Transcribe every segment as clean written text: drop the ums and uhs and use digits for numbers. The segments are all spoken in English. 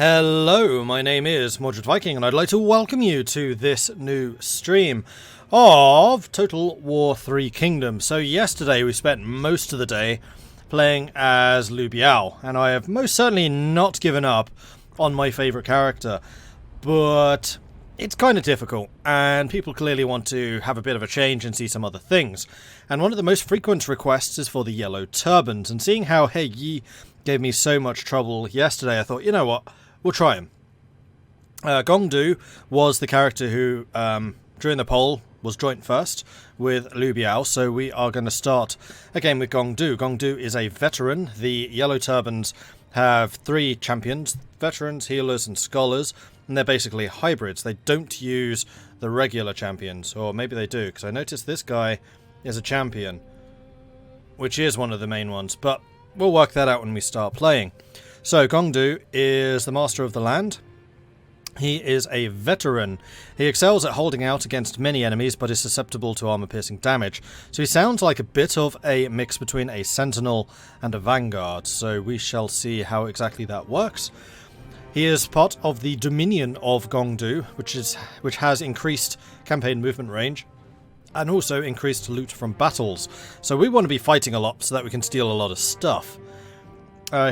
Hello, my name is Mordred Viking, and I'd like to welcome you to this new stream of Total War 3 Kingdom. So yesterday we spent most of the day playing as Liu Biao, and I have most certainly not given up on my favourite character, but it's kind of difficult, and people clearly want to have a bit of a change and see some other things. And one of the most frequent requests is for the yellow turbans, and seeing how He Yi gave me so much trouble yesterday, I thought, you know what? We'll try him. Gong was the character who, during the poll, was joint first with Liu Biao, so we are going to start again with Gong Du. Gong Du is a veteran. The Yellow Turbans have 3 champions, veterans, healers, and scholars, and they're basically hybrids. They don't use the regular champions, or maybe they do, because I noticed this guy is a champion, which is one of the main ones, but we'll work that out when we start playing. So, Gong Du is the master of the land. He is a veteran. He excels at holding out against many enemies, but is susceptible to armor-piercing damage. So he sounds like a bit of a mix between a sentinel and a vanguard, so we shall see how exactly that works. He is part of the Dominion of Gong Du, which has increased campaign movement range, and also increased loot from battles. So we want to be fighting a lot so that we can steal a lot of stuff.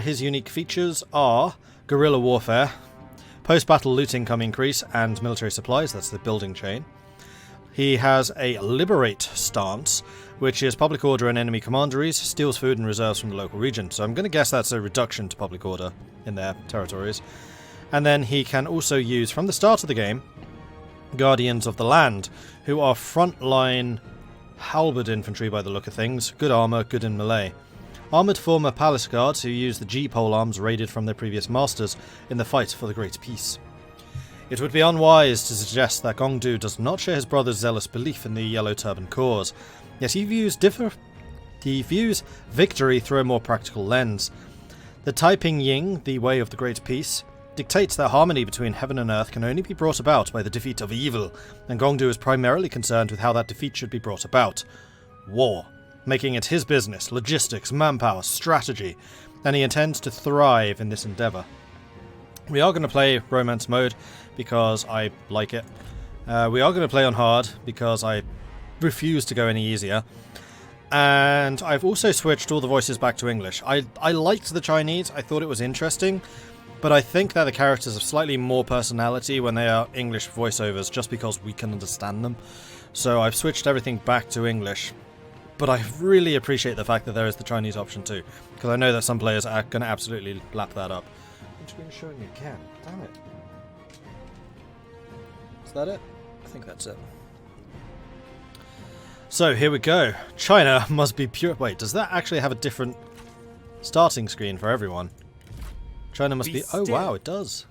His unique features are guerrilla warfare, post-battle loot income increase, and military supplies. That's the building chain. He has a liberate stance, which is public order and enemy commanderies, steals food and reserves from the local region. So I'm going to guess that's a reduction to public order in their territories. And then he can also use, from the start of the game, Guardians of the Land, who are frontline halberd infantry by the look of things, good armour, good in melee. Armoured former palace guards who use the G-pole arms raided from their previous masters in the fight for the Great Peace. It would be unwise to suggest that Gong Du does not share his brother's zealous belief in the Yellow Turban cause, yet he views victory through a more practical lens. The Taiping Ying, the way of the Great Peace, dictates that harmony between heaven and earth can only be brought about by the defeat of evil, and Gong Du is primarily concerned with how that defeat should be brought about. War. Making it his business, logistics, manpower, strategy, and he intends to thrive in this endeavour. We are going to play romance mode because I like it. We are going to play on hard because I refuse to go any easier. And I've also switched all the voices back to English. I liked the Chinese, I thought it was interesting, but I think that the characters have slightly more personality when they are English voiceovers just because we can understand them. So I've switched everything back to English. But I really appreciate the fact that there is the Chinese option too, because I know that some players are going to absolutely lap that up. I'm screen showing me again. Damn it. Is that it? I think that's it. So here we go. China must be pure. Wait, does that actually have a different starting screen for everyone? China must be. Oh wow, it does.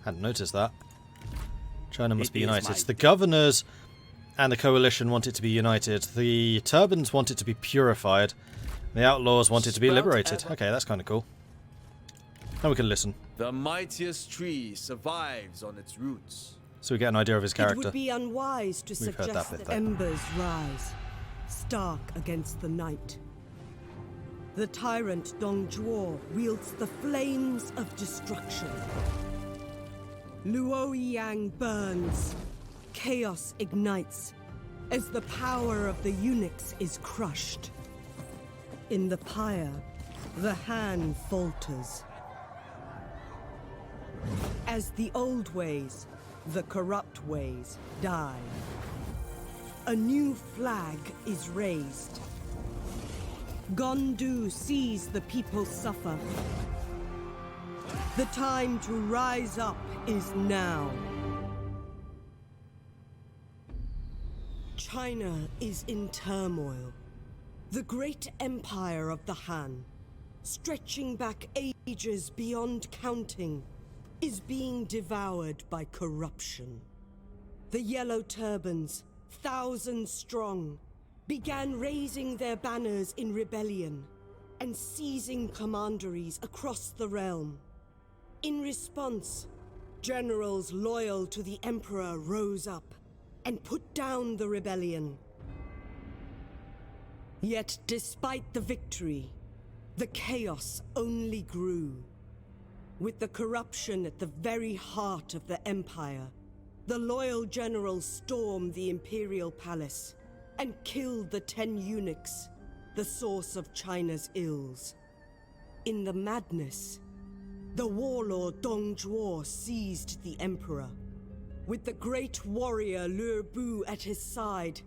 Hadn't noticed that. China must be united. It's the governors and the coalition want it to be united. The turbans want it to be purified. The outlaws want it to be liberated. Okay, that's kind of cool. Now we can listen. The mightiest tree survives on its roots. So we get an idea of his character. It would be unwise to suggest that embers rise, stark against the night. The tyrant Dong Zhuo wields the flames of destruction. Luoyang burns. Chaos ignites as the power of the eunuchs is crushed. In the pyre, the Han falters. As the old ways, the corrupt ways, die. A new flag is raised. Gong Du sees the people suffer. The time to rise up is now. China is in turmoil. The great empire of the Han, stretching back ages beyond counting, is being devoured by corruption. The Yellow Turbans, thousands strong, began raising their banners in rebellion and seizing commanderies across the realm. In response, generals loyal to the Emperor rose up and put down the rebellion. Yet, despite the victory, the chaos only grew. With the corruption at the very heart of the Empire, the loyal generals stormed the Imperial Palace and killed the 10 eunuchs, the source of China's ills. In the madness, the warlord Dong Zhuo seized the Emperor. With the great warrior Lü Bu at his side,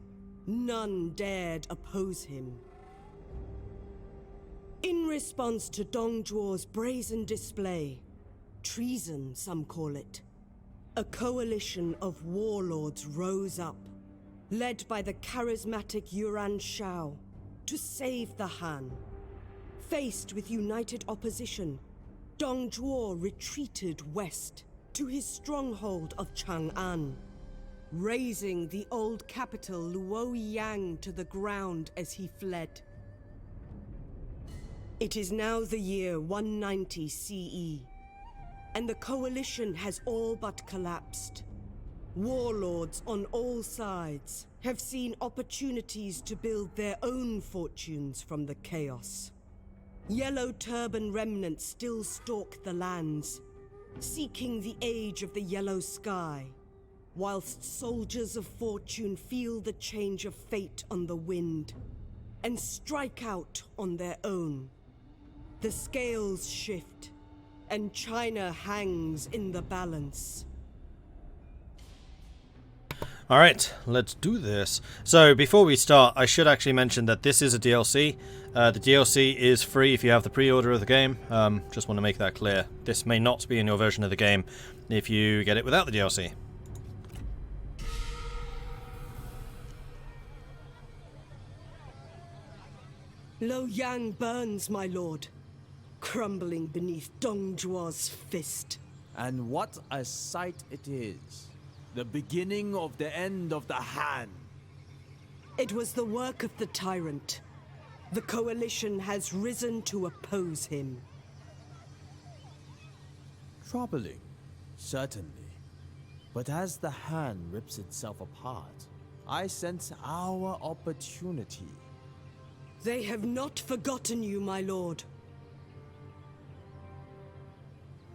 none dared oppose him. In response to Dong Zhuo's brazen display, treason some call it, a coalition of warlords rose up, led by the charismatic Yuan Shao, to save the Han. Faced with united opposition, Dong Zhuo retreated west to his stronghold of Chang'an, razing the old capital Luoyang to the ground as he fled. It is now the year 190 CE, and the coalition has all but collapsed. Warlords on all sides have seen opportunities to build their own fortunes from the chaos. Yellow Turban remnants still stalk the lands, seeking the age of the yellow sky, whilst soldiers of fortune feel the change of fate on the wind and strike out on their own. The scales shift, and China hangs in the balance. Alright, let's do this. So, before we start, I should actually mention that this is a DLC. The DLC is free if you have the pre-order of the game. Just want to make that clear. This may not be in your version of the game if you get it without the DLC. Luoyang burns, my lord, crumbling beneath Dong Zhuo's fist. And what a sight it is. The beginning of the end of the Han. It was the work of the tyrant. The coalition has risen to oppose him. Troubling, certainly. But as the Han rips itself apart, I sense our opportunity. They have not forgotten you, my lord.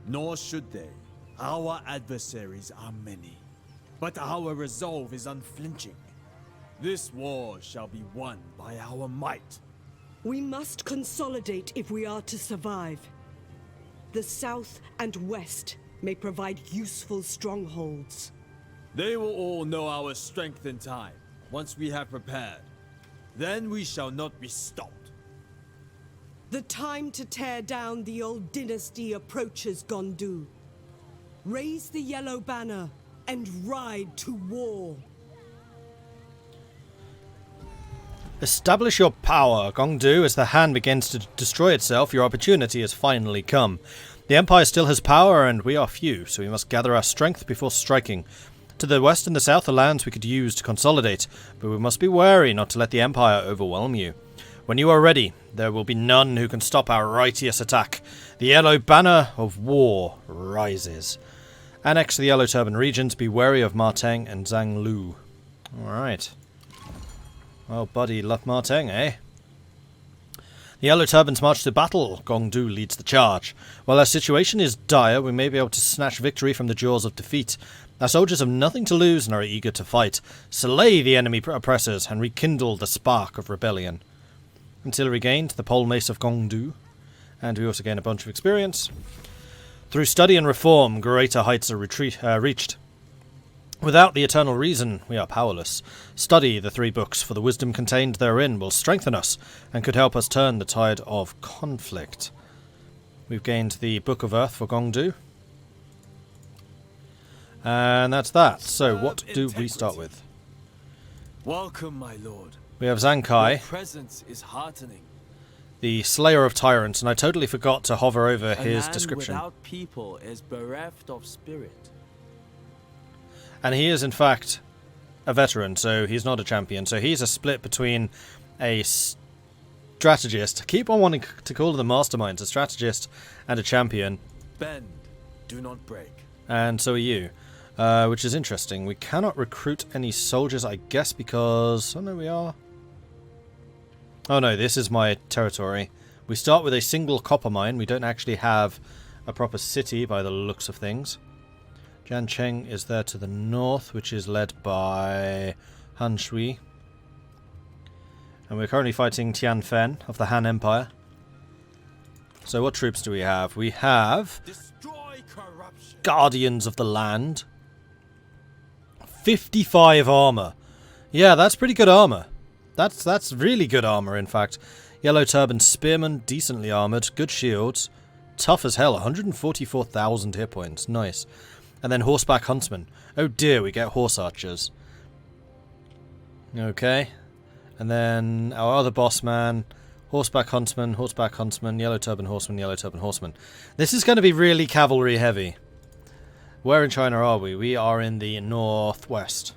Nor should they. Our adversaries are many. But our resolve is unflinching. This war shall be won by our might. We must consolidate if we are to survive. The south and west may provide useful strongholds. They will all know our strength in time, once we have prepared. Then we shall not be stopped. The time to tear down the old dynasty approaches, Gondu. Raise the yellow banner and ride to war. Establish your power, Gongdu. As the Han begins to destroy itself, your opportunity has finally come. The Empire still has power, and we are few, so we must gather our strength before striking. To the west and the south are lands we could use to consolidate, but we must be wary not to let the Empire overwhelm you. When you are ready, there will be none who can stop our righteous attack. The yellow banner of war rises. Annex the Yellow Turban regions, be wary of Marteng and Zhanglu. Alright. Well, buddy, left Marteng, eh? The Yellow Turbans march to battle. Gongdu leads the charge. While our situation is dire, we may be able to snatch victory from the jaws of defeat. Our soldiers have nothing to lose and are eager to fight. Slay the enemy oppressors and rekindle the spark of rebellion. Artillery gained the pole mace of Gongdu. And we also gain a bunch of experience. Through study and reform, greater heights are reached. Without the eternal reason, we are powerless. Study the 3 books, for the wisdom contained therein will strengthen us, and could help us turn the tide of conflict. We've gained the Book of Earth for Gongdu. And that's that. So, what do we start with? Welcome, my lord. We have Zankai, Your presence is heartening. the Slayer of Tyrants, and I totally forgot to hover over A his land description. without people is bereft of spirit. And he is, in fact, a veteran, so he's not a champion. So he's a split between a strategist. I keep on wanting to call them masterminds, a strategist and a champion. Bend, do not break. And so are you, which is interesting. We cannot recruit any soldiers, I guess, because... Oh, no, we are. Oh, no, this is my territory. We start with a single copper mine. We don't actually have a proper city by the looks of things. Jiancheng is there to the north, which is led by Han Shui. And we're currently fighting Tianfen of the Han Empire. So what troops do we have? We have Destroy corruption. Guardians of the Land. 55 armor. Yeah, that's pretty good armor. That's really good armor, in fact. Yellow Turban Spearmen, decently armored, good shields. Tough as hell, 144,000 hit points. Nice. And then Horseback Huntsman. Oh dear, we get Horse Archers. Okay. And then our other boss man, Horseback Huntsman, Yellow Turban Horseman, Yellow Turban Horseman. This is going to be really cavalry heavy. Where in China are we? We are in the northwest.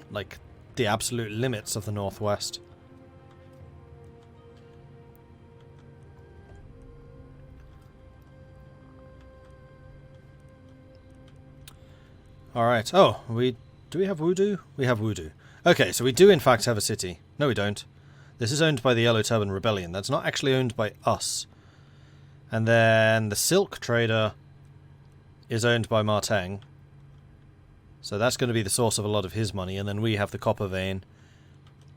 Like, the absolute limits of the northwest. Alright. Oh, do we have Wudu? We have Wudu. Okay, so we do in fact have a city. No, we don't. This is owned by the Yellow Turban Rebellion. That's not actually owned by us. And then the Silk Trader is owned by Marteng. So that's going to be the source of a lot of his money. And then we have the Copper Vein.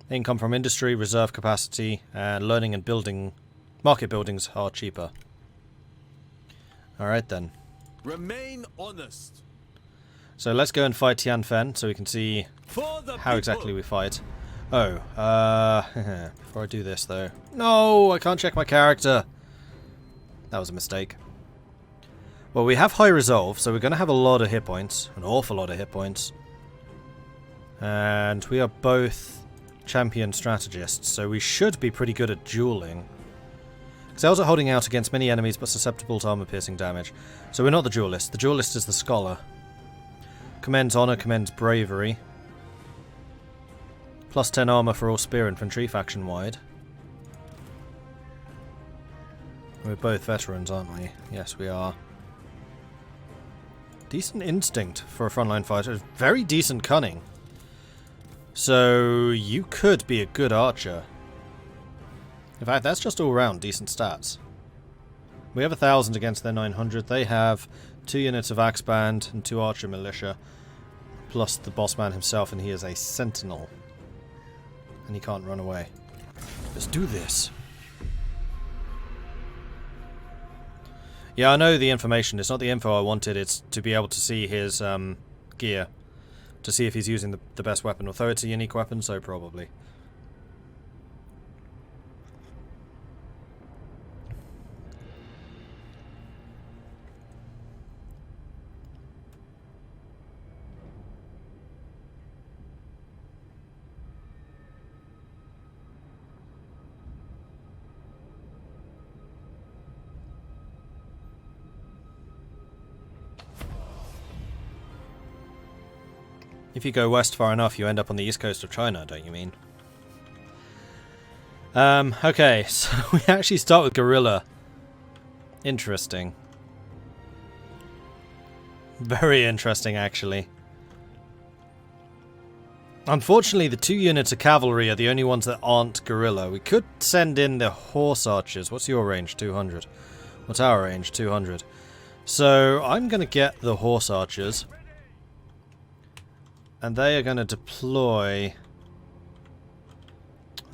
Income from industry, reserve capacity, and learning and building. Market buildings are cheaper. Alright then. Remain honest. So let's go and fight Tianfen so we can see how exactly we fight. Oh, before I do this though. No, I can't check my character. That was a mistake. Well, we have high resolve, so we're going to have a lot of hit points. An awful lot of hit points. And we are both champion strategists, so we should be pretty good at dueling. Cells are holding out against many enemies but susceptible to armor-piercing damage. So we're not the duelist. The duelist is the scholar. Commends honor, commends bravery. Plus 10 armor for all spear infantry, faction-wide. We're both veterans, aren't we? Yes, we are. Decent instinct for a frontline fighter. Very decent cunning. So, you could be a good archer. In fact, that's just all round decent stats. We have 1,000 against their 900. They have 2 units of axe band and 2 archer militia. Plus the boss man himself, and he is a sentinel. And he can't run away. Let's do this. Yeah, I know the information. It's not the info I wanted. It's to be able to see his gear. To see if he's using the best weapon. Although it's a unique weapon, so probably. If you go west far enough, you end up on the east coast of China, don't you mean? Okay, so we actually start with Guerrilla. Interesting. Very interesting, actually. Unfortunately, the 2 units of cavalry are the only ones that aren't Guerrilla. We could send in the Horse Archers. What's your range? 200. What's our range? 200. So, I'm going to get the Horse Archers. And they are going to deploy...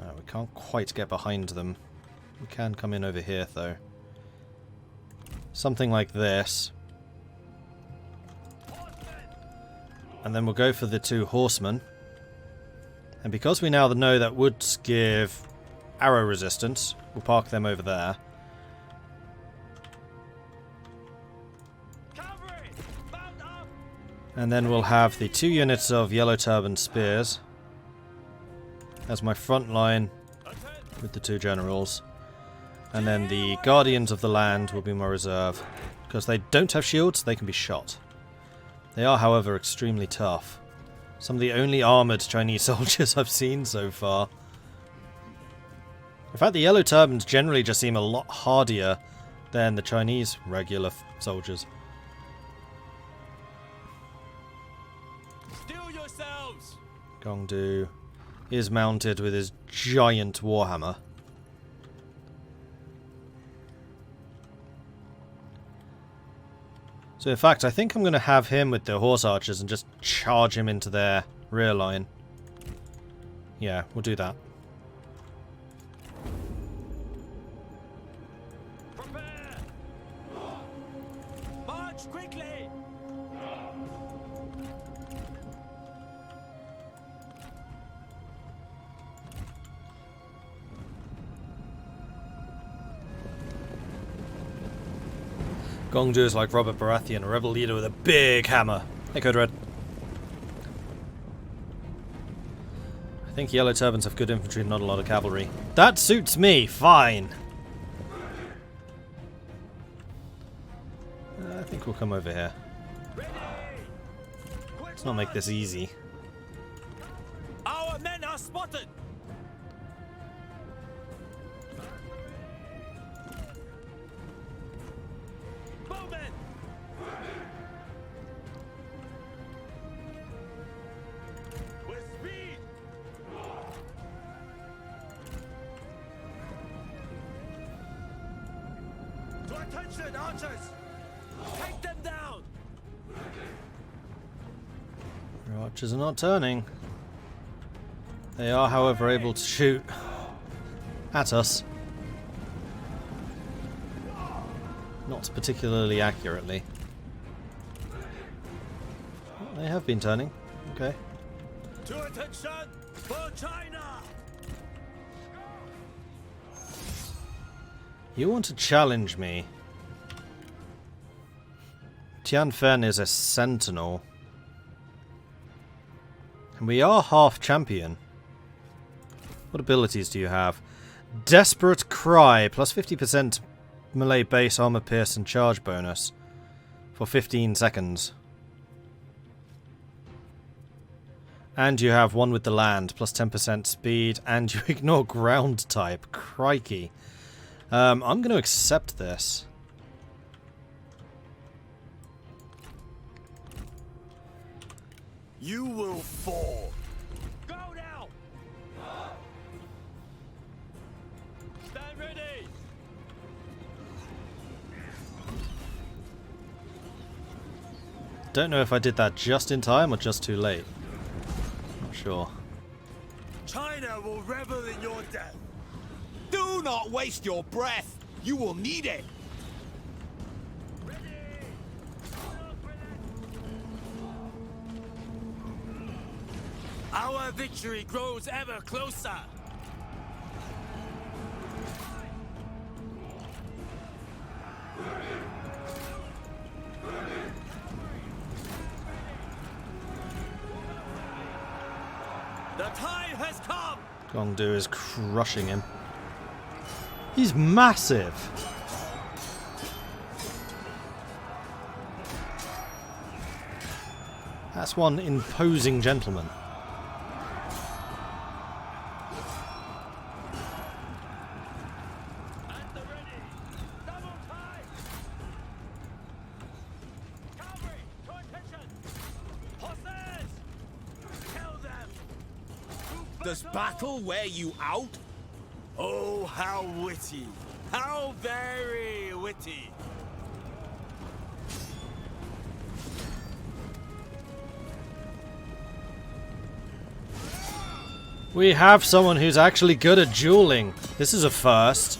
Oh, we can't quite get behind them. We can come in over here, though. Something like this. And then we'll go for the 2 horsemen. And because we now know that woods give arrow resistance, we'll park them over there. And then we'll have the 2 units of Yellow Turban Spears as my front line with the 2 generals. And then the Guardians of the Land will be my reserve. Because they don't have shields, they can be shot. They are, however, extremely tough. Some of the only armoured Chinese soldiers I've seen so far. In fact, the Yellow Turbans generally just seem a lot hardier than the Chinese regular soldiers. Gong is mounted with his giant warhammer. So in fact, I think I'm going to have him with the horse archers and just charge him into their rear line. Yeah, we'll do that. Prepare! March quickly! Gong Zhuo is like Robert Baratheon, a rebel leader with a big hammer. Hey, Code Red. I think yellow turbans have good infantry and not a lot of cavalry. That suits me, fine. I think we'll come over here. Let's not make this easy. Our men are spotted! Bowmen! With speed! To attention, archers! Take them down! Our archers are not turning. They are, however, able to shoot at us. Not particularly accurately. They have been turning. Okay. To attention for China! You want to challenge me? Tianfen is a sentinel. And we are half champion. What abilities do you have? Desperate Cry, plus 50% melee base, armor pierce, and charge bonus for 15 seconds. And you have one with the land, plus 10% speed, and you ignore ground type. Crikey. I'm going to accept this. You will fall. Go now! Stand ready! Don't know if I did that just in time or just too late. Not sure. China will revel in your death. Do not waste your breath. You will need it. Our victory grows ever closer. The time has come. Gong Zhuo is crushing him. He's massive. That's one imposing gentleman. At the ready. Double time. Cavalry, to attention. Horses. Kill them. Does battle wear you out? Oh, how witty. How very witty. We have someone who's actually good at dueling. This is a first.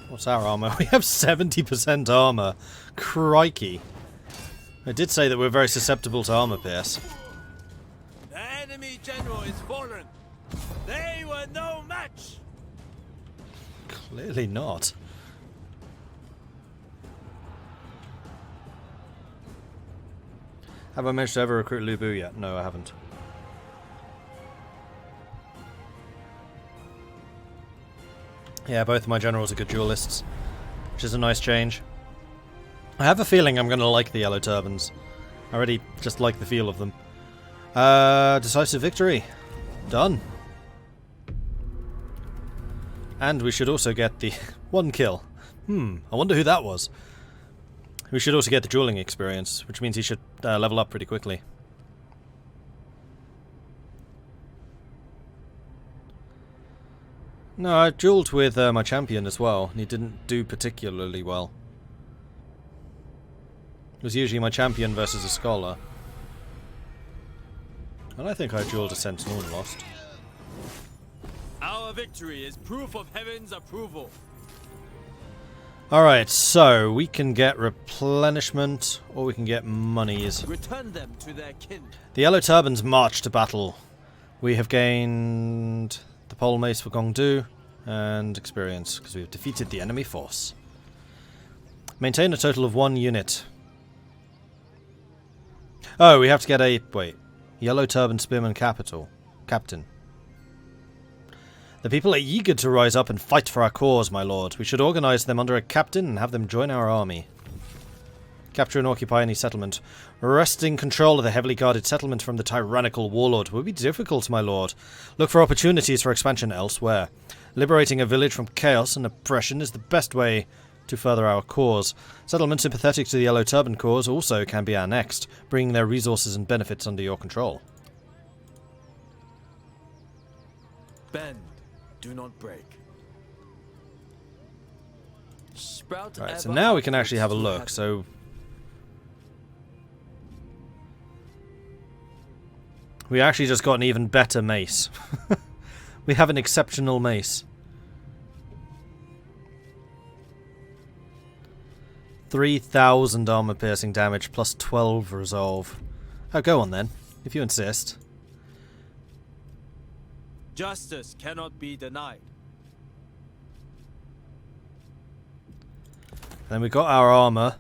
What's our armor? We have 70% armor. Crikey. I did say that we're very susceptible to armor pierce. The enemy general is fallen. They were no match. Clearly not. Have I managed to ever recruit Lu Bu yet? No, I haven't. Yeah, both of my generals are good duelists, which is a nice change. I have a feeling I'm going to like the yellow turbans. I already just like the feel of them. Decisive victory. Done. And we should also get the one kill. I wonder who that was. We should also get the dueling experience, which means he should level up pretty quickly. No, I duelled with my champion as well, and he didn't do particularly well. It was usually my champion versus a scholar. And I think I duelled a sentinel and lost. Our victory is proof of heaven's approval. Alright, so we can get replenishment, or we can get monies. Return them to their kin. The Yellow Turbans march to battle. We have gained the pole mace for Gong Zhuo, and experience, because we have defeated the enemy force. Maintain a total of 1 unit. Oh, we have to get a... wait. Yellow Turban Spearman Captain. The people are eager to rise up and fight for our cause, my lord. We should organize them under a captain and have them join our army. Capture and occupy any settlement. Wresting control of the heavily guarded settlement from the tyrannical warlord will be difficult, my lord. Look for opportunities for expansion elsewhere. Liberating a village from chaos and oppression is the best way to further our cause. Settlements sympathetic to the Yellow Turban cause also can be annexed, bringing their resources and benefits under your control. Bend, do not break. Sprout. Right, so now we can actually have a look. So we actually just got an even better mace. We have an exceptional mace. 3,000 armor piercing damage plus 12 resolve. Oh, go on then, if you insist. Justice cannot be denied. Then we got our armor.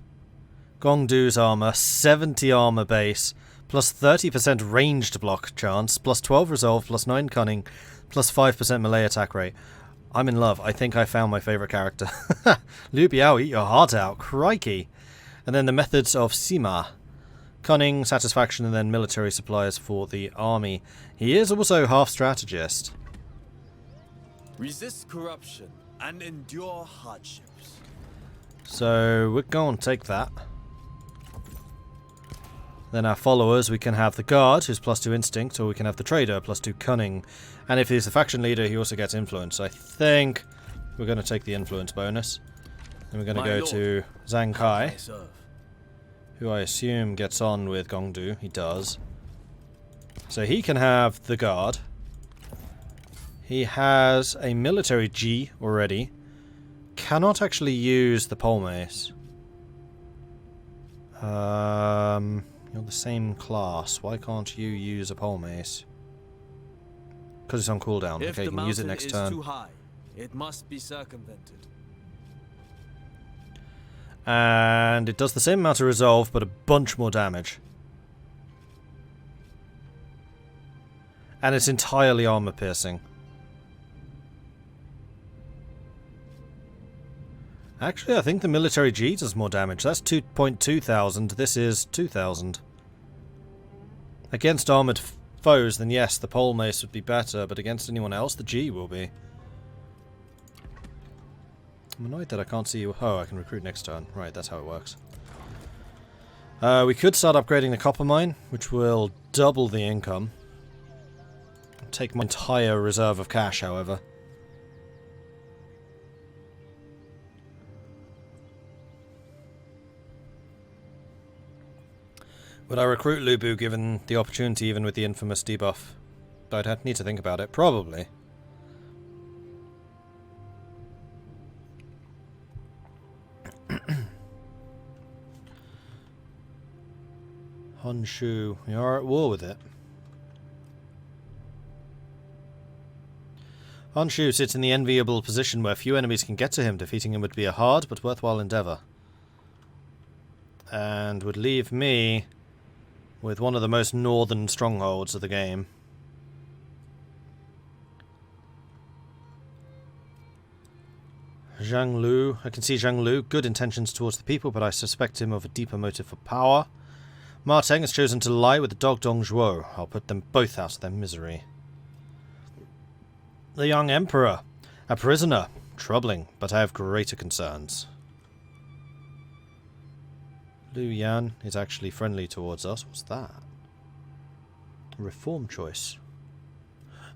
Gong Zhuo's armor, 70 armor base, plus 30% ranged block chance, plus 12 resolve, plus 9 cunning, plus 5% melee attack rate. I'm in love. I think I found my favourite character. Liu Biao, eat your heart out. Crikey. And then the methods of Sima. Cunning, satisfaction, and then military supplies for the army. He is also half strategist. Resist corruption and endure hardships. So we're going to take that. Then our followers, we can have the guard, who's plus 2 instinct, or we can have the trader, plus 2 cunning. And if he's the faction leader, he also gets influence. I think we're going to take the influence bonus. Then we're going to go to Zhang Kai, who I assume gets on with Gong Zhuo. He does. So he can have the guard. He has a military G already. Cannot actually use the pole mace. You're the same class. Why can't you use a pole mace? Because it's on cooldown. If okay, you can use it next turn. Too high, it must be circumvented. And it does the same amount of resolve, but a bunch more damage. And it's entirely armor piercing. Actually, I think the military G does more damage. That's 2,200. This is 2,000. Against armored foes, then yes, the pole mace would be better, but against anyone else, the G will be. I'm annoyed that I can't see you. Oh, I can recruit next turn. Right, that's how it works. We could start upgrading the copper mine, which will double the income. Take my entire reserve of cash, however. Would I recruit Lu Bu given the opportunity, even with the infamous debuff? I'd need to think about it. Probably. Honshu, we are at war with it. Honshu sits in the enviable position where few enemies can get to him. Defeating him would be a hard but worthwhile endeavour. And would leave me with one of the most northern strongholds of the game. Zhang Lu. I can see Zhang Lu. Good intentions towards the people, but I suspect him of a deeper motive for power. Ma Teng has chosen to lie with the dog Dong Zhuo. I'll put them both out of their misery. The young emperor. A prisoner. Troubling, but I have greater concerns. Liu Yan is actually friendly towards us. What's that? Reform choice.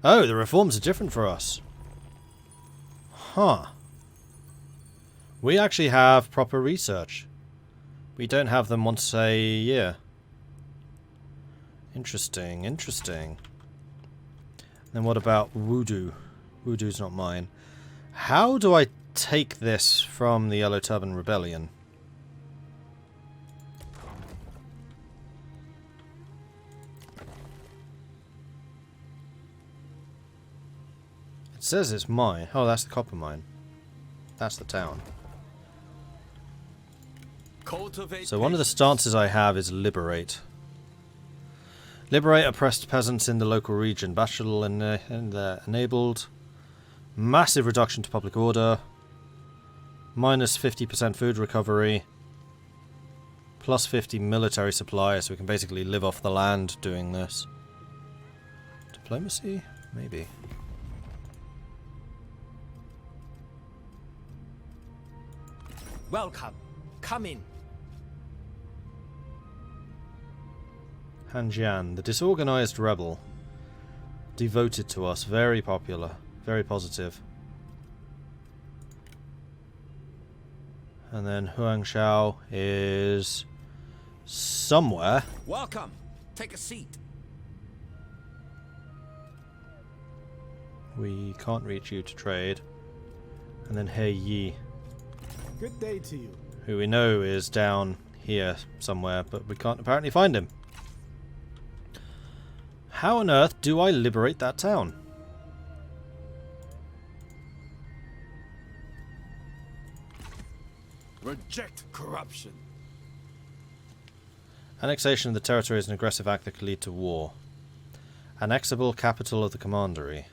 Oh, the reforms are different for us. Huh. We actually have proper research. We don't have them once a year. Interesting, interesting. Then what about Wudu? Wudu's not mine. How do I take this from the Yellow Turban Rebellion? It says it's mine. Oh, that's the copper mine. That's the town. So one of the stances I have is liberate. Liberate oppressed peasants in the local region. Battle enabled. Massive reduction to public order. Minus 50% food recovery. Plus 50 military supply, so we can basically live off the land doing this. Diplomacy? Maybe. Welcome. Come in. Hanjian, the disorganized rebel. Devoted to us. Very popular. Very positive. And then Huangshao is somewhere. Welcome. Take a seat. We can't reach you to trade. And then He Yi, Good day to you. who we know is down here somewhere, but we can't apparently find him. How on earth do I liberate that town? Reject corruption. Annexation of the territory is an aggressive act that could lead to war. Annexable capital of the commandery.